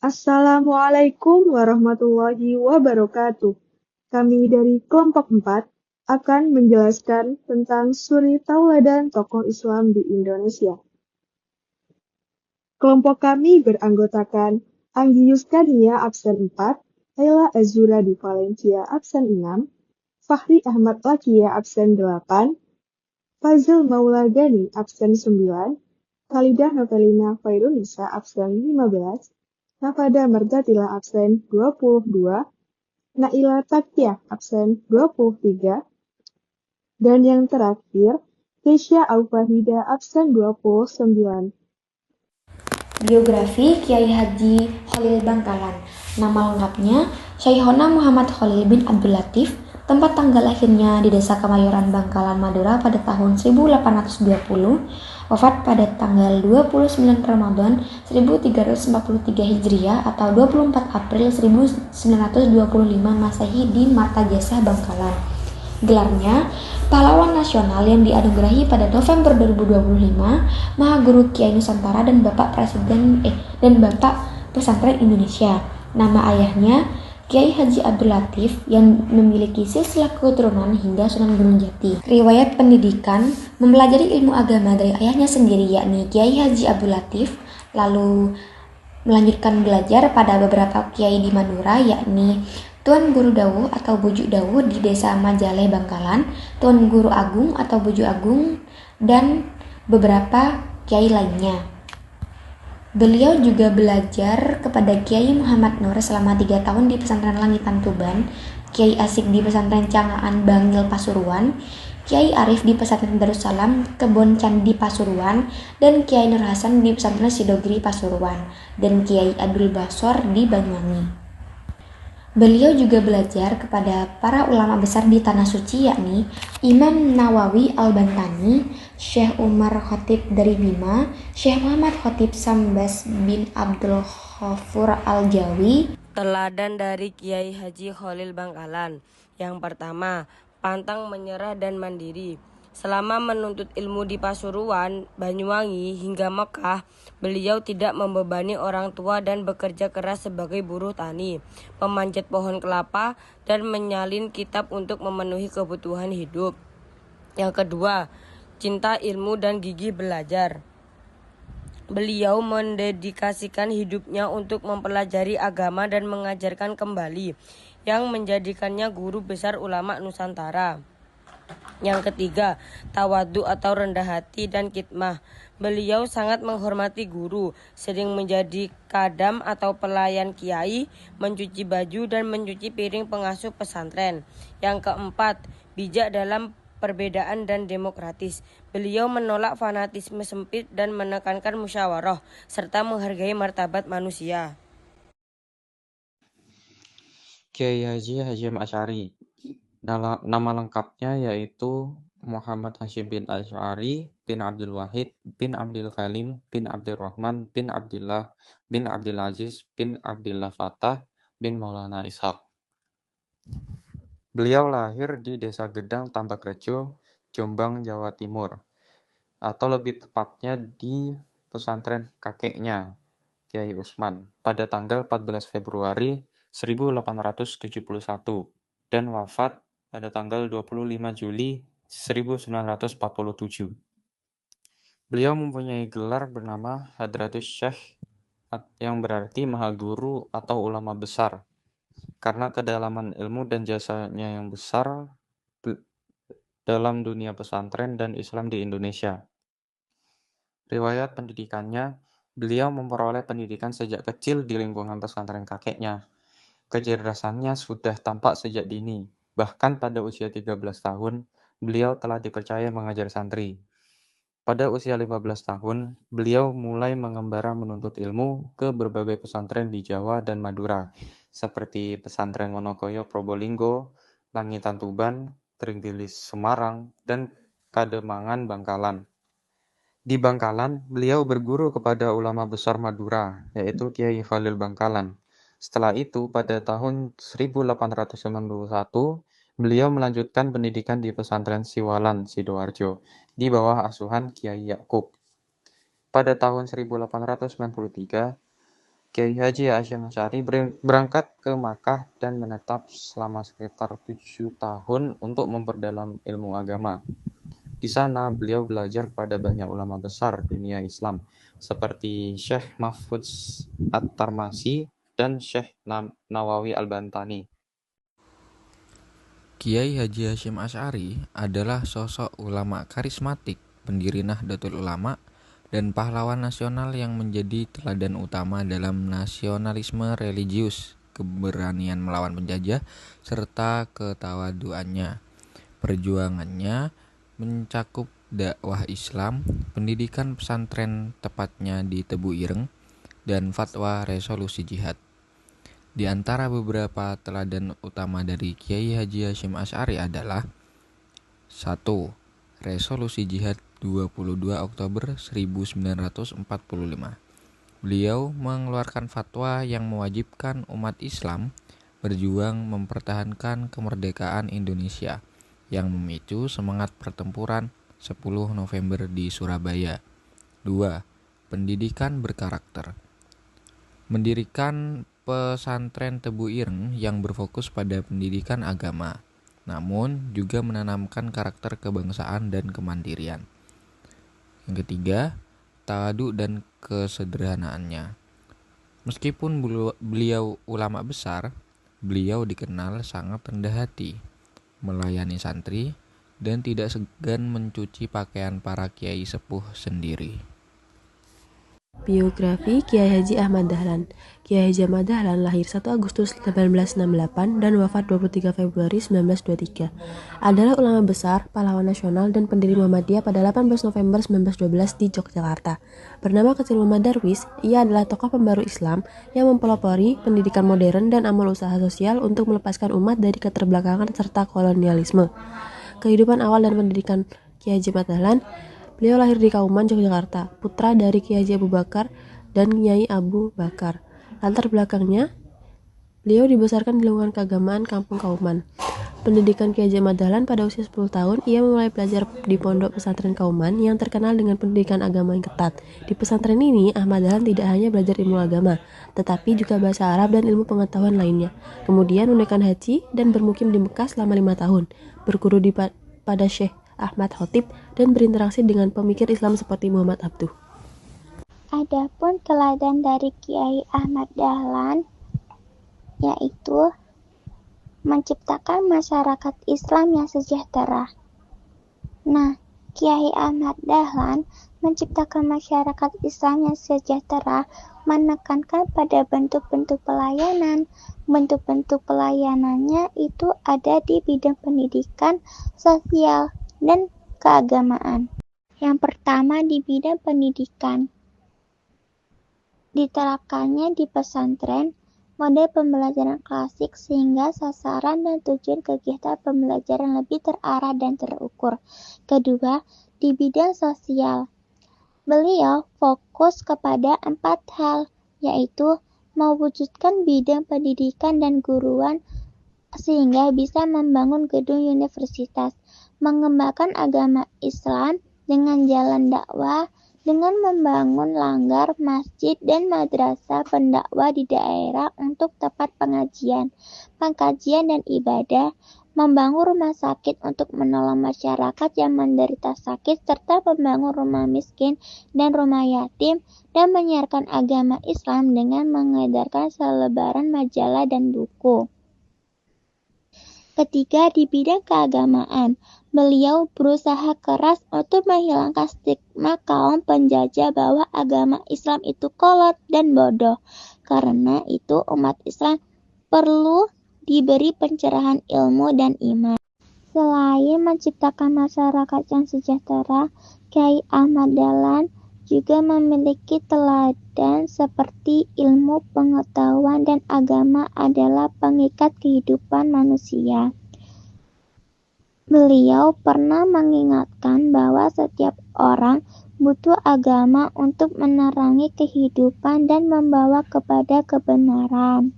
Assalamualaikum warahmatullahi wabarakatuh. Kami dari kelompok 4 akan menjelaskan tentang suri tauladan tokoh Islam di Indonesia. Kelompok kami beranggotakan Anggi Yuskania absen 4, Laila Azura di Valencia absen 6, Fahri Ahmad Lakia absen 8, Fazil Maula Gani absen 9, Khalidah Novelina Khairunisa absen 15, Nafada Merdatila absen 22, Naila Takiah absen 23, dan yang terakhir, Keisha Aufahida absen 29. Biografi Kiai Haji Khalil Bangkalan. Nama lengkapnya Syaihona Muhammad Khalil bin Abdul Latif. Tempat tanggal lahirnya di Desa Kemayoran, Bangkalan, Madura pada tahun 1820. Wafat pada tanggal 29 Ramadan 1343 Hijriah atau 24 April 1925 Masehi di Martajasa, Bangkalan. Gelarnya pahlawan nasional yang dianugerahi pada November 2025, Maha Guru Kiai Nusantara dan Bapak Bapak Pesantren Indonesia. Nama ayahnya Kiai Haji Abdul Latif yang memiliki silsilah keturunan hingga Sunan Gunung Jati. Riwayat pendidikan: mempelajari ilmu agama dari ayahnya sendiri yakni Kiai Haji Abdul Latif, lalu melanjutkan belajar pada beberapa kiai di Madura yakni Tuan Guru Dawuh atau Bujuk Dawuh di Desa Majaleh, Bangkalan, Tuan Guru Agung atau Bujuk Agung, dan beberapa kiai lainnya. Beliau juga belajar kepada Kiai Muhammad Nur selama 3 tahun di Pesantren Langitan Tuban, Kiai Asik di Pesantren Cangaan Bangil Pasuruan, Kiai Arif di Pesantren Darussalam Kebon Candi Pasuruan, dan Kiai Nur Hasan di Pesantren Sidogiri Pasuruan, dan Kiai Abdul Basor di Banyuwangi. Beliau juga belajar kepada para ulama besar di Tanah Suci yakni Imam Nawawi Al-Bantani, Syekh Umar Khatib dari Bima, Syekh Muhammad Khatib Sambas bin Abdul Ghafur Al-Jawi. Teladan dari Kiai Haji Khalil Bangkalan. Yang pertama, pantang menyerah dan mandiri. Selama menuntut ilmu di Pasuruan, Banyuwangi hingga Mekah, beliau tidak membebani orang tua dan bekerja keras sebagai buruh tani, pemanjat pohon kelapa, dan menyalin kitab untuk memenuhi kebutuhan hidup. Yang kedua, cinta ilmu dan gigih belajar. Beliau mendedikasikan hidupnya untuk mempelajari agama dan mengajarkan kembali, yang menjadikannya guru besar ulama Nusantara. Yang ketiga, tawadhu atau rendah hati dan khidmah. Beliau sangat menghormati guru, sering menjadi kadam atau pelayan kiai, mencuci baju dan mencuci piring pengasuh pesantren. Yang keempat, bijak dalam perbedaan dan demokratis. Beliau menolak fanatisme sempit dan menekankan musyawarah, serta menghargai martabat manusia. Kiai Haji Hasyim Asy'ari. Nama lengkapnya yaitu Muhammad Hasyim bin Asy'ari bin Abdul Wahid bin Abdul Kalim bin Abdurrahman bin Abdullah bin Abdul Aziz bin Abdullah Fatah bin Maulana Ishaq. Beliau lahir di Desa Gedang, Tambakrejo, Jombang, Jawa Timur, atau lebih tepatnya di pesantren kakeknya, Kiai Usman, pada tanggal 14 Februari 1871 dan wafat pada tanggal 25 Juli 1947. Beliau mempunyai gelar bernama Hadratus Syekh yang berarti Maha Guru atau ulama besar karena kedalaman ilmu dan jasanya yang besar dalam dunia pesantren dan Islam di Indonesia. Riwayat pendidikannya, beliau memperoleh pendidikan sejak kecil di lingkungan pesantren kakeknya. Kecerdasannya sudah tampak sejak dini. Bahkan pada usia 13 tahun, beliau telah dipercaya mengajar santri. Pada usia 15 tahun, beliau mulai mengembara menuntut ilmu ke berbagai pesantren di Jawa dan Madura, seperti pesantren Wonokoyo Probolinggo, Langitan Tuban, Trenggilis Semarang, dan Kademangan Bangkalan. Di Bangkalan, beliau berguru kepada ulama besar Madura, yaitu Kiai Khalil Bangkalan. Setelah itu, pada tahun 1891, beliau melanjutkan pendidikan di pesantren Siwalan, Sidoarjo, di bawah asuhan Kiai Yakub. Pada tahun 1893, Kiai Haji Hasyim Asy'ari berangkat ke Makkah dan menetap selama sekitar 7 tahun untuk memperdalam ilmu agama. Di sana beliau belajar pada banyak ulama besar dunia Islam seperti Syekh Mahfudz At-Tarmasi dan Syekh Nawawi Al-Bantani. Kiai Haji Hasyim Asy'ari adalah sosok ulama karismatik, pendiri Nahdlatul Ulama, dan pahlawan nasional yang menjadi teladan utama dalam nasionalisme religius, keberanian melawan penjajah, serta ketawaduannya. Perjuangannya mencakup dakwah Islam, pendidikan pesantren tepatnya di Tebu Ireng, dan fatwa resolusi jihad. Di antara beberapa teladan utama dari Kiai Haji Hasyim Asy'ari adalah 1. Resolusi Jihad 22 Oktober 1945. Beliau mengeluarkan fatwa yang mewajibkan umat Islam berjuang mempertahankan kemerdekaan Indonesia yang memicu semangat pertempuran 10 November di Surabaya. 2. Pendidikan berkarakter. Mendirikan pesantren Tebu Ireng yang berfokus pada pendidikan agama, namun juga menanamkan karakter kebangsaan dan kemandirian. Yang ketiga, tawadu dan kesederhanaannya. Meskipun beliau ulama besar, beliau dikenal sangat rendah hati, melayani santri, dan tidak segan mencuci pakaian para kiai sepuh sendiri. Biografi Kiai Haji Ahmad Dahlan. Kiai Haji Ahmad Dahlan lahir 1 Agustus 1868 dan wafat 23 Februari 1923. Adalah ulama besar, pahlawan nasional, dan pendiri Muhammadiyah pada 18 November 1912 di Yogyakarta. Bernama kecil Muhammad Darwis, ia adalah tokoh pembaru Islam yang mempelopori pendidikan modern dan amal usaha sosial untuk melepaskan umat dari keterbelakangan serta kolonialisme. Kehidupan awal dan pendidikan Kiai Haji Ahmad Dahlan. Beliau lahir di Kauman, Yogyakarta, putra dari Kiai Haji Abu Bakar dan Nyai Abu Bakar. Latar belakangnya, beliau dibesarkan di lingkungan keagamaan Kampung Kauman. Pendidikan Kiai Haji Ahmad Dahlan pada usia 10 tahun, ia mulai belajar di pondok pesantren Kauman yang terkenal dengan pendidikan agama yang ketat. Di pesantren ini, Ahmad Dahlan tidak hanya belajar ilmu agama, tetapi juga bahasa Arab dan ilmu pengetahuan lainnya. Kemudian menunaikan haji dan bermukim di Mekah selama 5 tahun, berguru pada Syekh Ahmad Khotib dan berinteraksi dengan pemikir Islam seperti Muhammad Abduh. Adapun teladan dari Kiai Ahmad Dahlan yaitu menciptakan masyarakat Islam yang sejahtera. Nah, Kiai Ahmad Dahlan menciptakan masyarakat Islam yang sejahtera menekankan pada bentuk-bentuk pelayanan. Bentuk-bentuk pelayanannya itu ada di bidang pendidikan, sosial, dan keagamaan. Yang pertama di bidang pendidikan. Diterapkannya di pesantren model pembelajaran klasik sehingga sasaran dan tujuan kegiatan pembelajaran lebih terarah dan terukur. Kedua, di bidang sosial. Beliau fokus kepada 4 hal, yaitu mewujudkan bidang pendidikan dan guruan sehingga bisa membangun gedung universitas, mengembangkan agama Islam dengan jalan dakwah, dengan membangun langgar, masjid, dan madrasah pendakwah di daerah untuk tempat pengajian, pengkajian, dan ibadah, membangun rumah sakit untuk menolong masyarakat yang menderita sakit, serta membangun rumah miskin dan rumah yatim, dan menyiarkan agama Islam dengan mengedarkan selebaran majalah dan buku. Ketiga, di bidang keagamaan, beliau berusaha keras untuk menghilangkan stigma kaum penjajah bahwa agama Islam itu kolot dan bodoh. Karena itu umat Islam perlu diberi pencerahan ilmu dan iman. Selain menciptakan masyarakat yang sejahtera, Kiai Ahmad Dahlan juga memiliki teladan seperti ilmu pengetahuan dan agama adalah pengikat kehidupan manusia. Beliau pernah mengingatkan bahwa setiap orang butuh agama untuk menerangi kehidupan dan membawa kepada kebenaran.